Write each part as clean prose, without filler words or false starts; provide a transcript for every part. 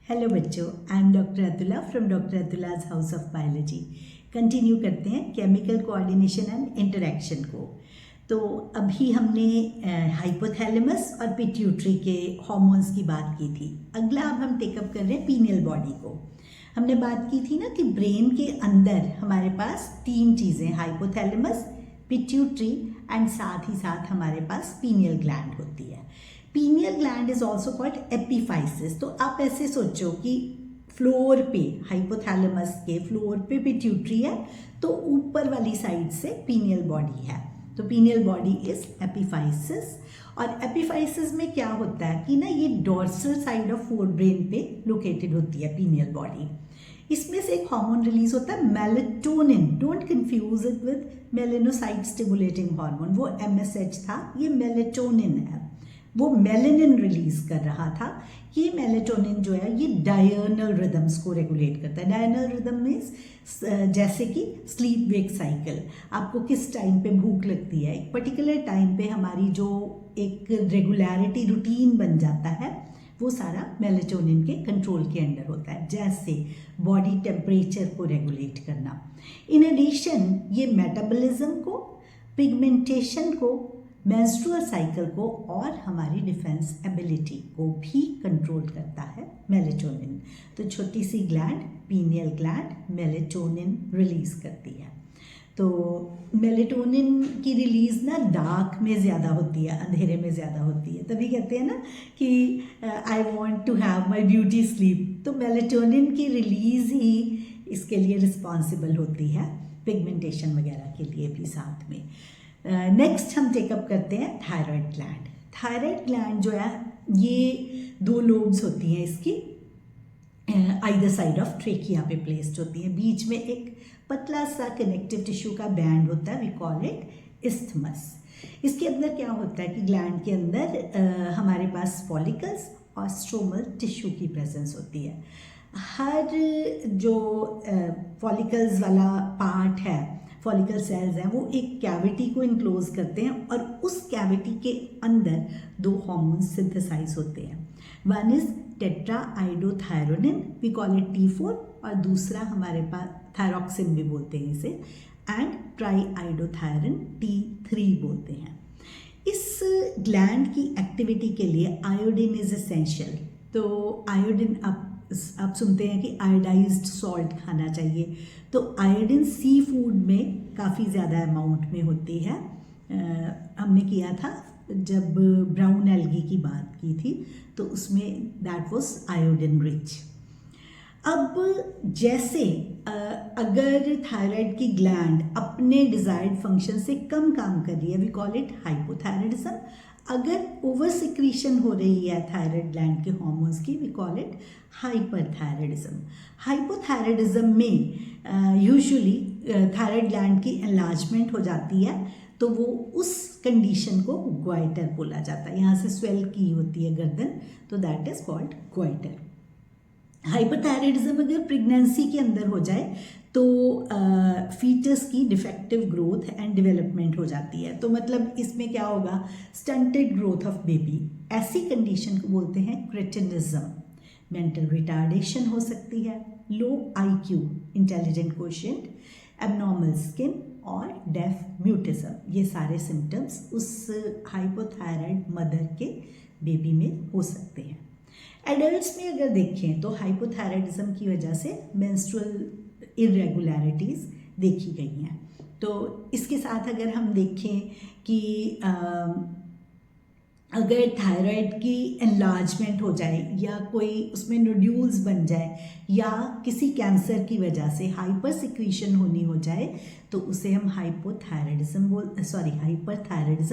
Hello बच्चों, I am doctor Atula from doctor Atula's house of biology. Continue करते हैं chemical coordination and interaction को। तो अभी हमने हाइपोथैलेमस और पिट्यूटरी के हार्मोन्स की बात की थी। अगला अब हम टेकअप कर रहे हैं पीनियल बॉडी को। हमने बात की थी ना कि ब्रेन के अंदर हमारे पास तीन चीज़ें, हाइपोथैलेमस, पिट्यूटरी एंड साथ ही साथ हमारे पास पीनियल ग्लैंड होती है। Pineal gland is also called epiphysis. तो आप ऐसे सोचो कि फ्लोर पे, हाइपोथैलेमस के फ्लोर पे पिट्यूटरी है, तो ऊपर वाली साइड से पीनियल बॉडी है। तो पीनियल बॉडी इज एपिफाइसिस। और एपिफाइसिस में क्या होता है कि ना, ये dorsal side of fore brain पे लोकेटेड होती है पीनियल बॉडी। इसमें से एक हार्मोन रिलीज होता है melatonin. Don't confuse it with melanocyte stimulating hormone, वो MSH था, ये मेलेटोनिन है। वो मेलेनिन रिलीज कर रहा था। ये मेलेटोनिन जो है ये डायर्नल रिदम्स को रेगुलेट करता है। डायर्नल रिदम मीन्स जैसे कि स्लीप वेक साइकिल। आपको किस टाइम पे भूख लगती है, एक पर्टिकुलर टाइम पे हमारी जो एक रेगुलरिटी रूटीन बन जाता है, वो सारा मेलेटोनिन के कंट्रोल के अंडर होता है। जैसे बॉडी टेम्परेचर को रेगुलेट करना। इन एडिशन ये मेटाबॉलिज्म को, पिगमेंटेशन को, मेंस्ट्रुअल साइकिल को और हमारी डिफेंस एबिलिटी को भी कंट्रोल करता है मेलेटोनिन। तो छोटी सी gland, pineal gland, melatonin release करती है। तो मेलेटोनिन की रिलीज ना डार्क में ज़्यादा होती है, अंधेरे में ज़्यादा होती है। तभी कहते हैं ना कि I want to have my beauty sleep. तो मेलेटोनिन की रिलीज ही इसके लिए रिस्पॉन्सिबल होती है, पिगमेंटेशन वगैरह के लिए भी साथ में। नेक्स्ट हम टेकअप करते हैं थायराइड ग्लैंड। थायराइड ग्लैंड जो है ये दो लोब्स होती हैं इसकी, आइदर साइड ऑफ ट्रेकिया पे प्लेस्ड होती है। बीच में एक पतला सा कनेक्टिव टिश्यू का बैंड होता है, वी कॉल इट इस्थमस। इसके अंदर क्या होता है कि ग्लैंड के अंदर हमारे पास फॉलिकल्स और स्ट्रोमल टिश्यू की प्रेजेंस होती है। हर जो फॉलिकल्स वाला पार्ट है, फॉलिकल सेल्स हैं, वो एक कैविटी को इनक्लोज करते हैं और उस कैविटी के अंदर दो हार्मोन्स सिंथेसाइज होते हैं। One is tetra iodothyronine, we call it T4, और दूसरा हमारे पास थायरॉक्सिन भी बोलते हैं इसे, एंड ट्राई आइडोथायरिन T3 बोलते हैं। इस ग्लैंड की एक्टिविटी के लिए आयोडीन इज एसेंशियल। तो आयोडीन आप सुनते हैं कि आयोडाइज्ड सॉल्ट खाना चाहिए। तो आयोडीन सी फूड में काफ़ी ज़्यादा अमाउंट में होती है। हमने किया था जब ब्राउन एल्गी की बात की थी, तो उसमें दैट वाज आयोडीन रिच। अब जैसे अगर थायराइड की ग्लैंड अपने डिजायर्ड फंक्शन से कम काम कर रही है, वी कॉल इट हाइपोथायराइडिज्म। अगर ओवर सिक्रीशन हो रही है थायराइड ग्लैंड के हार्मोन्स की, we call it hyperthyroidism. Hypothyroidism में यूजुअली थायराइड ग्लैंड की एनलार्जमेंट हो जाती है, तो वो उस कंडीशन को ग्वाइटर बोला जाता है। यहाँ से स्वेल की होती है गर्दन, तो that is called goitre. Hyperthyroidism अगर प्रेगनेंसी के अंदर हो जाए तो फीटस की डिफेक्टिव ग्रोथ एंड डेवलपमेंट हो जाती है। तो मतलब इसमें क्या होगा, स्टंटेड ग्रोथ ऑफ बेबी। ऐसी कंडीशन को बोलते हैं क्रेटिनिज्म। मेंटल रिटार्डेशन हो सकती है, लो IQ, intelligent quotient, abnormal skin और डेफ म्यूटिज्म। ये सारे सिम्टम्स उस हाइपोथायराइड मदर के बेबी में हो सकते हैं। एडल्ट्स में अगर देखें तो हाइपोथायराइडिज्म की वजह से मेंस्ट्रुअल इरेगुलरिटीज़ देखी गई हैं। तो इसके साथ अगर हम देखें कि अगर थायराइड की एनलार्जमेंट हो जाए या कोई उसमें नोड्यूल्स बन जाए या किसी कैंसर की वजह से हाइपर सिक्रीशन होनी हो जाए, तो उसे हम हाइपरथायराइडिज्म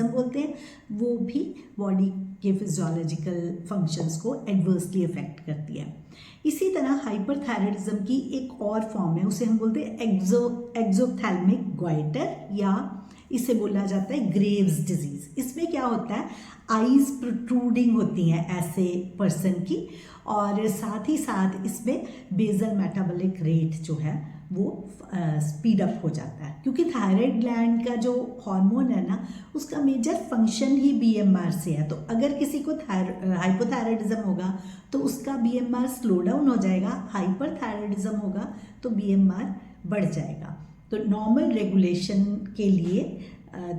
बोलते हैं। वो भी बॉडी के फिजियोलॉजिकल फंक्शंस को एडवर्सली अफेक्ट करती है। इसी तरह हाइपरथायराइडिज्म की एक और फॉर्म है, उसे हम बोलते हैं एक्सोथैल्मिक ग्वाइटर या इसे बोला जाता है ग्रेव्स डिजीज। इसमें क्या होता है, आईज प्रोट्रूडिंग होती हैं ऐसे पर्सन की, और साथ ही साथ इसमें बेसल मेटाबॉलिक रेट जो है वो स्पीड अप हो जाता है, क्योंकि थायराइड ग्लैंड का जो हार्मोन है ना, उसका मेजर फंक्शन ही बीएमआर से है। तो अगर किसी को हाइपोथायराइडिज्म होगा तो उसका बीएमआर स्लो डाउन हो जाएगा, हाइपरथायराइडिज्म होगा तो बीएमआर बढ़ जाएगा। तो नॉर्मल रेगुलेशन के लिए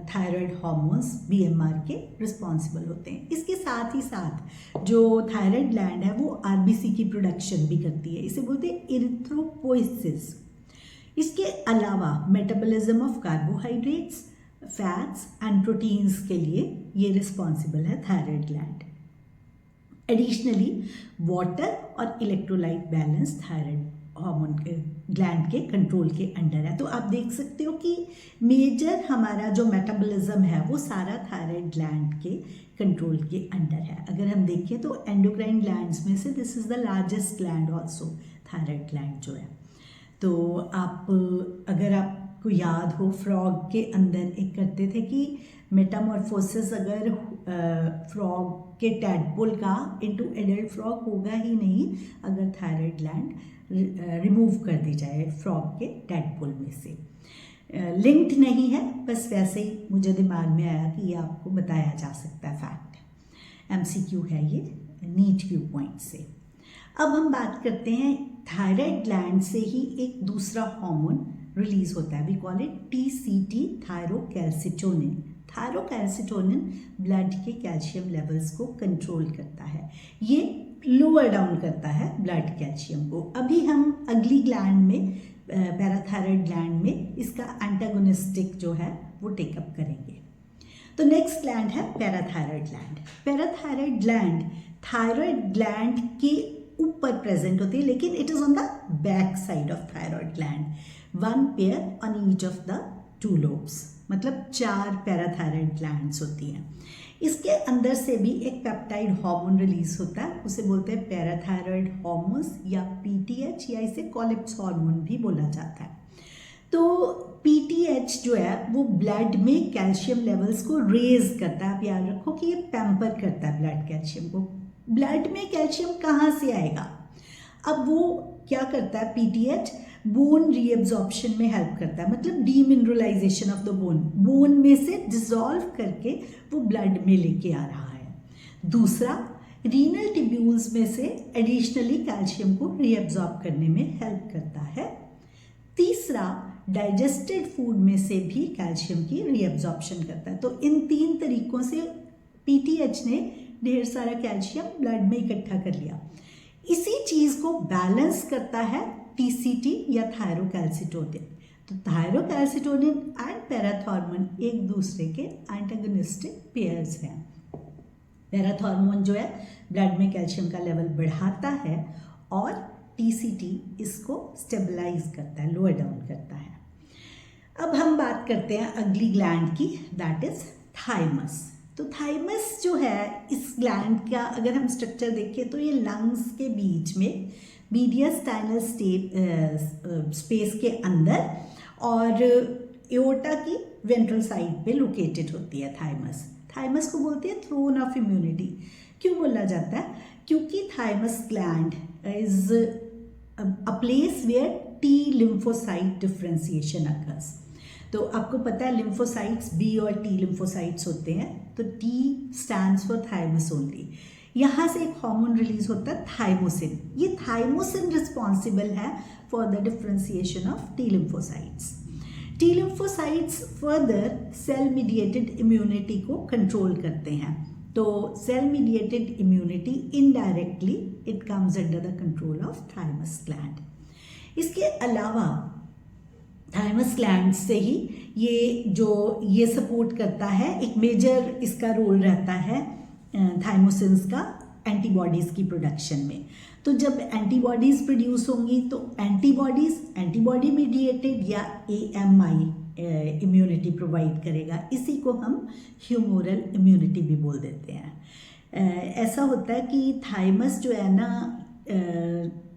थायराइड हार्मोन्स बीएमआर के रिस्पॉन्सिबल होते हैं। इसके साथ ही साथ जो थायराइड ग्लैंड है वो आरबीसी की प्रोडक्शन भी करती है, इसे बोलते हैं इरिथ्रोपोइसिस। इसके अलावा metabolism of carbohydrates, fats and proteins के लिए ये रिस्पॉन्सिबल है थायराइड ग्लैंड। एडिशनली वाटर और इलेक्ट्रोलाइट बैलेंस थायराइड हार्मोन के ग्लैंड के कंट्रोल के अंडर है। तो आप देख सकते हो कि मेजर हमारा जो मेटाबॉलिज्म है वो सारा थायराइड ग्लैंड के कंट्रोल के अंडर है। अगर हम देखें तो एंडोक्राइन ग्लैंड्स में से this is the largest gland also, thyroid gland जो है। तो आप अगर आपको याद हो, फ्रॉग के अंदर एक करते थे कि मेटामॉर्फोसिस अगर फ्रॉग के टैडपोल का इनटू एडल्ट फ्रॉग होगा ही नहीं अगर थायराइड ग्लैंड रिमूव कर दी जाए फ्रॉग के टैडपोल में से। लिंक्ड नहीं है, बस वैसे ही मुझे दिमाग में आया कि ये आपको बताया जा सकता है, फैक्ट। एमसीक्यू है ये नीट व्यू पॉइंट से। अब हम बात करते हैं थायराइड ग्लैंड से ही एक दूसरा हार्मोन रिलीज होता है, we call it TCT, thyrocalcitonin. Thyrocalcitonin blood के कैल्शियम लेवल्स को कंट्रोल करता है, ये लोअर डाउन करता है ब्लड कैल्शियम को। अभी हम अगली ग्लैंड में, पैराथायराइड ग्लैंड में, इसका एंटागोनिस्टिक जो है वो टेकअप करेंगे। तो नेक्स्ट ग्लैंड है parathyroid gland. Parathyroid gland thyroid gland के ऊपर प्रेजेंट होती है, लेकिन it is on the back side of thyroid gland, one pair on each of the two lobes, मतलब 4 पैराथायराइड ग्लैंड्स होती हैं। इसके अंदर से भी एक पेप्टाइड हार्मोन रिलीज होता है, उसे बोलते हैं पैराथायराइड हार्मोन्स या पीटीएच, या इसे कॉलिप्स हार्मोन भी बोला जाता है। तो पीटीएच जो है वो ब्लड में कैल्शियम लेवल्स को रेज करता है। आप याद रखो कि ये पैम्पर करता है ब्लड कैल्शियम को। ब्लड में कैल्शियम कहाँ से आएगा? अब वो क्या करता है, पीटीएच बोन रीएब्जॉर्प्शन में हेल्प करता है, मतलब demineralisation of the bone, bone में से डिसॉल्व करके वो ब्लड में लेके आ रहा है। दूसरा, रीनल ट्यूब्यूल्स में से एडिशनली कैल्शियम को रीएब्जॉर्ब करने में हेल्प करता है। तीसरा, डाइजेस्टेड फूड में से भी कैल्शियम की रीएब्जॉर्प्शन करता है। तो इन 3 तरीकों से पीटीएच ने ढेर सारा कैल्शियम ब्लड में इकट्ठा कर लिया। इसी चीज को बैलेंस करता है टीसीटी या थायरोकैल्सिटोनिन। तो थायरोकैल्सिटोनिन एंड पैराथॉर्मोन एक दूसरे के एंटागोनिस्टिक पेयर्स हैं। पैराथॉर्मोन जो है ब्लड में कैल्शियम का लेवल बढ़ाता है और टीसीटी इसको स्टेबलाइज करता है, लोअर डाउन करता है। अब हम बात करते हैं अगली ग्लैंड की, दैट इज थाइमस। तो थाइमस जो है, इस ग्लैंड का अगर हम स्ट्रक्चर देखें तो ये लंग्स के बीच में मीडियस्टाइनल स्पेस के अंदर और एओर्टा की वेंट्रल साइड पे लोकेटेड होती है थाइमस। थाइमस को बोलते हैं थ्रोन ऑफ इम्यूनिटी। क्यों बोला जाता है? क्योंकि thymus gland is a place where T lymphocyte differentiation occurs. तो आपको पता है लिम्फोसाइट्स बी और टी लिम्फोसाइट्स होते हैं, तो T stands for thymus only. यहाँ से एक हार्मोन रिलीज होता है थाइमोसिन। ये थाइमोसिन रिस्पॉन्सिबल है for the differentiation of T lymphocytes. T lymphocytes further cell mediated immunity को कंट्रोल करते हैं। तो cell mediated immunity indirectly it comes under the control of thymus gland. इसके अलावा थाइमस ग्लैंड से ही ये सपोर्ट करता है, एक मेजर इसका रोल रहता है थाइमोसिन्स का एंटीबॉडीज़ की प्रोडक्शन में। तो जब एंटीबॉडीज़ प्रोड्यूस होंगी तो एंटीबॉडी मीडिएटेड या एएमआई इम्यूनिटी प्रोवाइड करेगा। इसी को हम ह्यूमोरल इम्यूनिटी भी बोल देते हैं। ऐसा होता है कि थाइमस जो है ना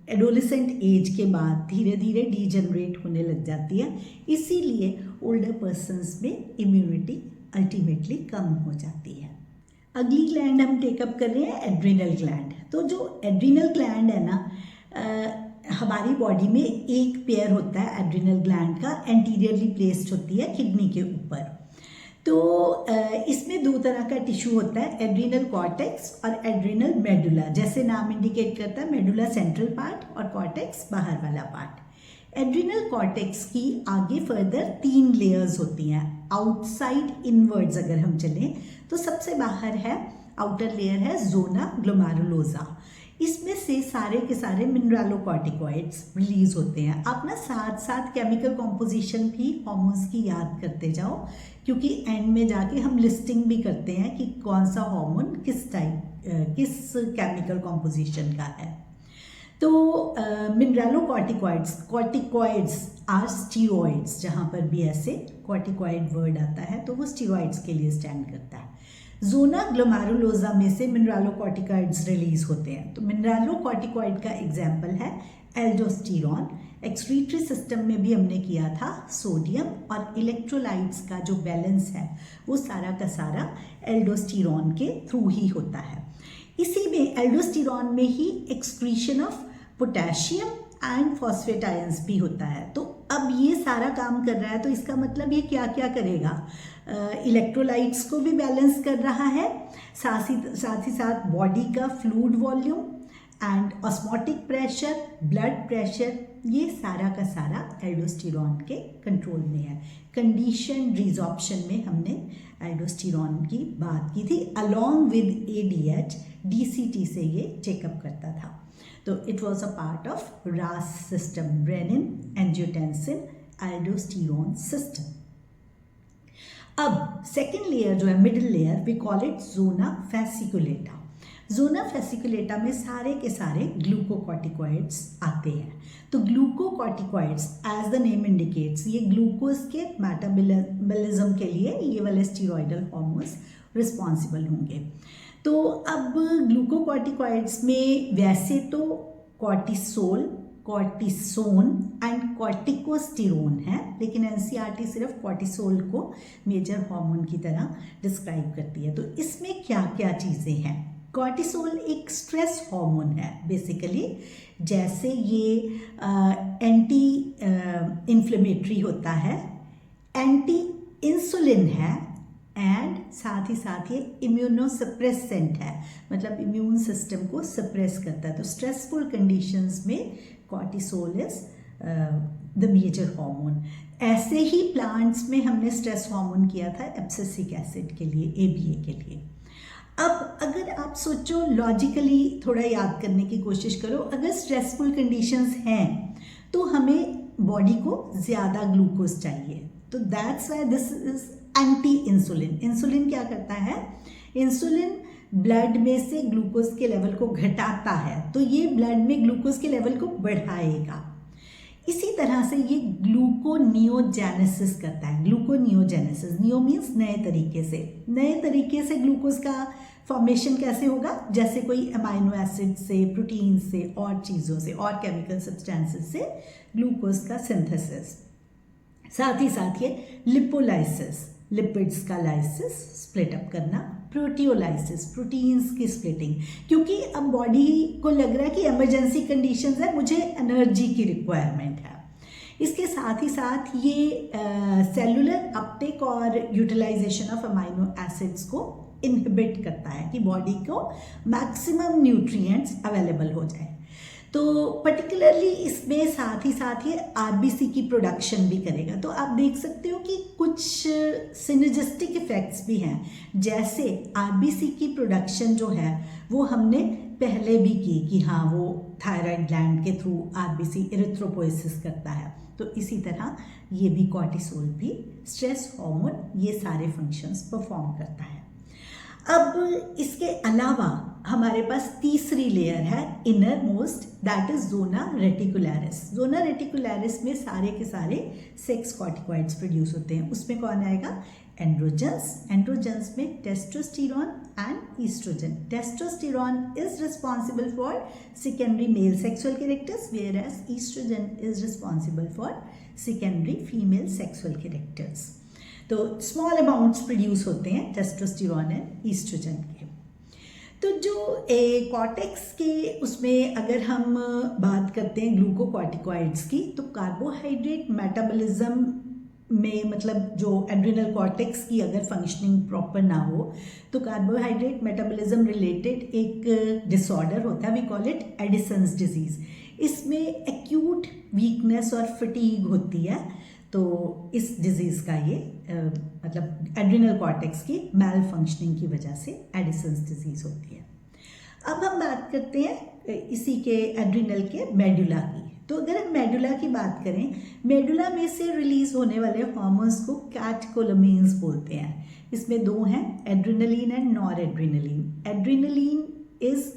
एडोलेसेंट एज के बाद धीरे धीरे डीजनरेट होने लग जाती है, इसीलिए ओल्डर पर्सन्स में इम्यूनिटी अल्टीमेटली कम हो जाती है। अगली ग्लैंड हम टेकअप कर रहे हैं एड्रिनल ग्लैंड। तो जो एड्रिनल ग्लैंड है ना, हमारी बॉडी में एक पेयर होता है एड्रिनल ग्लैंड का, एंटीरियरली प्लेस्ड होती है किडनी के ऊपर। तो इसमें दो तरह का टिश्यू होता है, एड्रिनल कॉर्टेक्स और एड्रिनल मेडुला। जैसे नाम इंडिकेट करता है, मेडुला सेंट्रल पार्ट और कॉर्टेक्स बाहर वाला पार्ट। एड्रिनल कॉर्टेक्स की आगे फर्दर 3 लेयर्स होती हैं, आउटसाइड इनवर्ड्स अगर हम चलें तो सबसे बाहर है, आउटर लेयर है जोना ग्लोमेरुलोसा। इसमें से सारे के सारे मिनरलोकॉर्टिकॉइड्स रिलीज होते हैं। आप ना साथ साथ केमिकल कॉम्पोजिशन भी हार्मोन्स की याद करते जाओ, क्योंकि एंड में जाके हम लिस्टिंग भी करते हैं कि कौन सा हार्मोन किस केमिकल कॉम्पोजिशन का है। तो मिनरलोकॉर्टिकॉइड्स, कॉर्टिकॉइड्स आर स्टीरॉइड्स, जहाँ पर भी ऐसे कॉर्टिकॉइड वर्ड आता है तो वो स्टीरॉइड्स के लिए स्टैंड करता है। जोना ग्लोमेरुलोसा में से मिनरलोकॉर्टिकॉइड्स रिलीज होते हैं। तो मिनरलोकॉर्टिकॉइड का एग्जाम्पल है एल्डोस्टेरॉन। एक्सक्रीटरी सिस्टम में भी हमने किया था, सोडियम और इलेक्ट्रोलाइट्स का जो बैलेंस है वो सारा का सारा एल्डोस्टेरॉन के थ्रू ही होता है। इसी में एल्डोस्टेरॉन में ही excretion of potassium and phosphate ions भी होता है। तो अब ये सारा काम कर रहा है, तो इसका मतलब ये क्या क्या करेगा, इलेक्ट्रोलाइट्स को भी बैलेंस कर रहा है, साथ ही साथ बॉडी का fluid volume and osmotic pressure, blood pressure, ये सारा का सारा एल्डोस्टेरॉन के कंट्रोल में है। कंडीशन रिजॉर्प्शन में हमने एल्डोस्टेरॉन की बात की थी, अलॉन्ग विद ADH, DCT से ये चेकअप करता था। तो it was a part of RAS system, renin angiotensin aldosterone system. अब सेकेंड लेयर जो है, middle layer, we call it zona fasciculata. Zona fasciculata में सारे के सारे ग्लूकोकॉर्टिकॉइड्स आते हैं। तो glucocorticoids as the name indicates, ये ग्लूकोज के मेटाबॉलिज्म के लिए ये वाले स्टीरॉयडल हार्मोन्स रिस्पॉन्सिबल होंगे। तो अब ग्लूकोकॉर्टिकॉइड्स में वैसे तो कॉर्टिसोल, कॉर्टिसोन एंड कॉर्टिकोस्टेरोन है, लेकिन NCERT सिर्फ कॉर्टिसोल को मेजर हार्मोन की तरह डिस्क्राइब करती है। तो इसमें क्या क्या चीज़ें हैं? कॉर्टिसोल एक स्ट्रेस हार्मोन है बेसिकली, जैसे ये एंटी इन्फ्लेमेटरी होता है, एंटी इंसुलिन है एंड साथ ही साथ ये इम्यूनोसप्रेसेंट है, मतलब इम्यून सिस्टम को सप्रेस करता है। तो स्ट्रेसफुल कंडीशंस में cortisol is the major hormone. ऐसे ही प्लांट्स में हमने स्ट्रेस हार्मोन किया था एब्सिसिक एसिड के लिए, ABA के लिए। अब अगर आप सोचो लॉजिकली थोड़ा याद करने की कोशिश करो, अगर स्ट्रेसफुल कंडीशंस हैं तो हमें बॉडी को ज़्यादा ग्लूकोज चाहिए, तो that's why this is anti insulin. Insulin क्या करता है? इंसुलिन ब्लड में से ग्लूकोज के लेवल को घटाता है, तो ये ब्लड में ग्लूकोज के लेवल को बढ़ाएगा। इसी तरह से ये ग्लूकोनियोजेनेसिस करता है। ग्लूकोनियोजेनेसिस, नियो मीन्स नए तरीके से ग्लूकोज का फॉर्मेशन कैसे होगा? जैसे कोई अमाइनो एसिड से, प्रोटीन से और चीज़ों से और केमिकल सब्सटेंसेस से ग्लूकोज का सिंथेसिस। साथ ही साथ ये लिपोलाइसिस, लिपिड्स का लाइसिस, स्प्लिट अप करना, प्रोटियोलाइसिस, प्रोटीन्स की स्प्लिटिंग, क्योंकि अब बॉडी को लग रहा है कि इमरजेंसी कंडीशंस है, मुझे एनर्जी की रिक्वायरमेंट है। इसके साथ ही साथ ये सेलुलर अपटेक और यूटिलाइजेशन ऑफ अमाइनो एसिड्स को इनहिबिट करता है कि बॉडी को मैक्सिमम न्यूट्रिएंट्स अवेलेबल हो जाए। तो पर्टिकुलरली इसमें साथ ही साथ ये RBC की प्रोडक्शन भी करेगा। तो आप देख सकते हो कि कुछ सिनर्जिस्टिक इफेक्ट्स भी हैं, जैसे RBC की प्रोडक्शन जो है वो हमने पहले भी की कि हाँ वो थायराइड ग्लैंड के थ्रू RBC इरिथ्रोपोइसिस करता है। तो इसी तरह ये भी कॉर्टिसोल भी स्ट्रेस हार्मोन ये सारे फंक्शंस परफॉर्म करता है। अब इसके अलावा हमारे पास तीसरी लेयर है inner most, that is zona reticularis. Zona reticularis में सारे के सारे सेक्स कॉर्टिकॉइड्स प्रोड्यूस होते हैं। उसमें कौन आएगा? एंड्रोजन्स में testosterone and estrogen. Testosterone is responsible for secondary male sexual characters, whereas estrogen is responsible for secondary female sexual characters. तो स्मॉल अमाउंट्स प्रोड्यूस होते हैं टेस्टोस्टेरोन एंड ईस्ट्रोजन के. तो जो कॉर्टेक्स के उसमें अगर हम बात करते हैं ग्लूकोकॉर्टिकॉइड्स की, तो कार्बोहाइड्रेट मेटाबॉलिज्म में मतलब जो एड्रिनल कॉर्टेक्स की अगर फंक्शनिंग प्रॉपर ना हो तो कार्बोहाइड्रेट मेटाबॉलिज्म रिलेटेड एक डिसऑर्डर होता है, we call it Addison's disease. इसमें एक्यूट वीकनेस और फटीग होती है. तो इस डिजीज़ का ये मतलब एड्रिनल कॉर्टेक्स की मैल फंक्शनिंग की वजह से एडिसन्स डिजीज़ होती है. अब हम बात करते हैं इसी के एड्रिनल के मेडुला की. तो अगर हम मेडुला की बात करें, मेडुला में से रिलीज होने वाले हार्मोन्स को कैटकोलामीन्स बोलते हैं. इसमें दो हैं, adrenaline and noradrenaline. Adrenaline is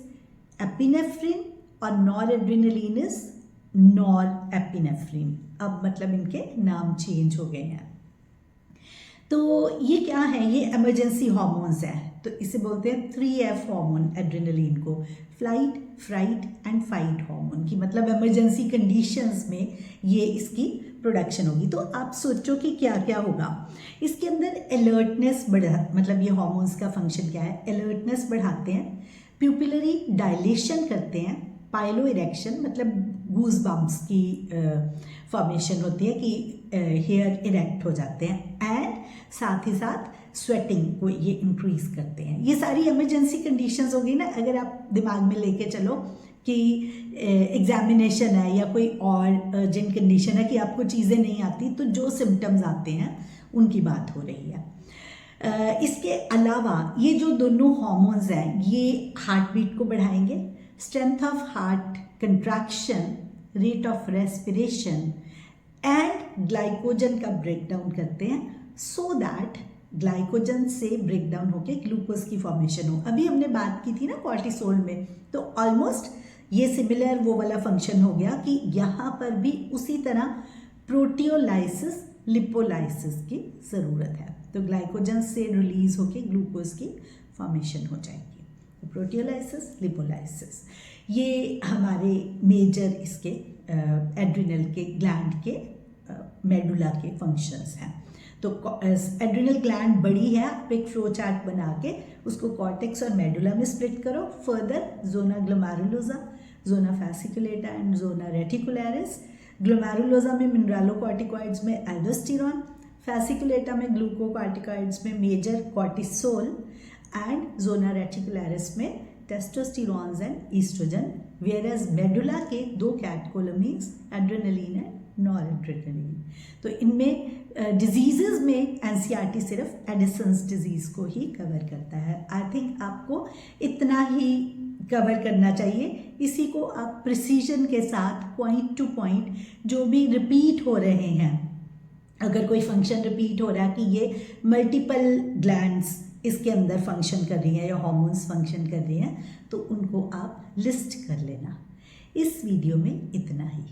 epinephrine और noradrenaline is norepinephrine. अब मतलब इनके नाम चेंज हो गए हैं. तो ये क्या है, ये इमरजेंसी हार्मोन्स हैं. तो इसे बोलते हैं 3F हार्मोन एड्रिनलिन को, flight, fright and fight hormone की. मतलब इमरजेंसी कंडीशंस में ये इसकी प्रोडक्शन होगी. तो आप सोचो कि क्या क्या होगा. इसके अंदर अलर्टनेस बढ़ा, मतलब ये हार्मोन्स का फंक्शन क्या है, अलर्टनेस बढ़ाते हैं, प्यूपिलरी डायलेशन करते हैं, पाइलो इरेक्शन मतलब गूज बम्प्स की फॉर्मेशन होती है कि हेयर इरेक्ट हो जाते हैं, एंड साथ ही साथ स्वेटिंग को ये इंक्रीज करते हैं. ये सारी इमरजेंसी कंडीशंस होगी ना. अगर आप दिमाग में लेके चलो कि एग्जामिनेशन है या कोई और अर्जेंट कंडीशन है कि आपको चीज़ें नहीं आती, तो जो सिम्टम्स आते हैं उनकी बात हो रही है. इसके अलावा ये जो दोनों हार्मोन्स हैं ये हार्ट बीट को बढ़ाएंगे, strength of heart contraction, rate of respiration and glycogen का ब्रेकडाउन करते हैं, सो दैट ग्लाइकोजन से ब्रेकडाउन होके ग्लूकोज की फॉर्मेशन हो. अभी हमने बात की थी ना कॉर्टिसोल में, तो ऑलमोस्ट ये सिमिलर वो वाला फंक्शन हो गया कि यहाँ पर भी उसी तरह प्रोटियोलाइसिस लिपोलाइसिस की ज़रूरत है. तो ग्लाइकोजन से रिलीज होके ग्लूकोज की फॉर्मेशन हो जाएगी. तो प्रोटियोलाइसिस, लिपोलाइसिस ये हमारे मेजर इसके एड्रिनल के ग्लैंड के मेडुला के फंक्शंस हैं. तो एड्रिनल ग्लैंड बड़ी है, आप एक फ्लो चार्ट बना के उसको कॉर्टेक्स और मेडुला में स्प्लिट करो. Further zona glomerulosa, zona fasciculata and zona reticularis. Glomerulosa में मिनरलोकॉर्टिकॉइड्स में एल्डोस्टेरोन, फैसिकुलेटा में ग्लूकोकॉर्टिकॉइड्स में major cortisol and zona reticularis में testosterones and estrogen, whereas medulla के दो कैटकोलामीन्स एड्रेनलिन एंड नॉरएड्रेनलिन. तो इनमें डिजीज़ में एनसीईआरटी सिर्फ एडिसन्स डिजीज़ को ही कवर करता है. आई थिंक आपको इतना ही कवर करना चाहिए. इसी को आप प्रिसीजन के साथ पॉइंट टू पॉइंट जो भी रिपीट हो रहे हैं, अगर कोई फंक्शन रिपीट हो रहा है कि ये मल्टीपल ग्लैंड्स इसके अंदर फंक्शन कर रही हैं या हार्मोन्स फंक्शन कर रही हैं, तो उनको आप लिस्ट कर लेना. इस वीडियो में इतना ही.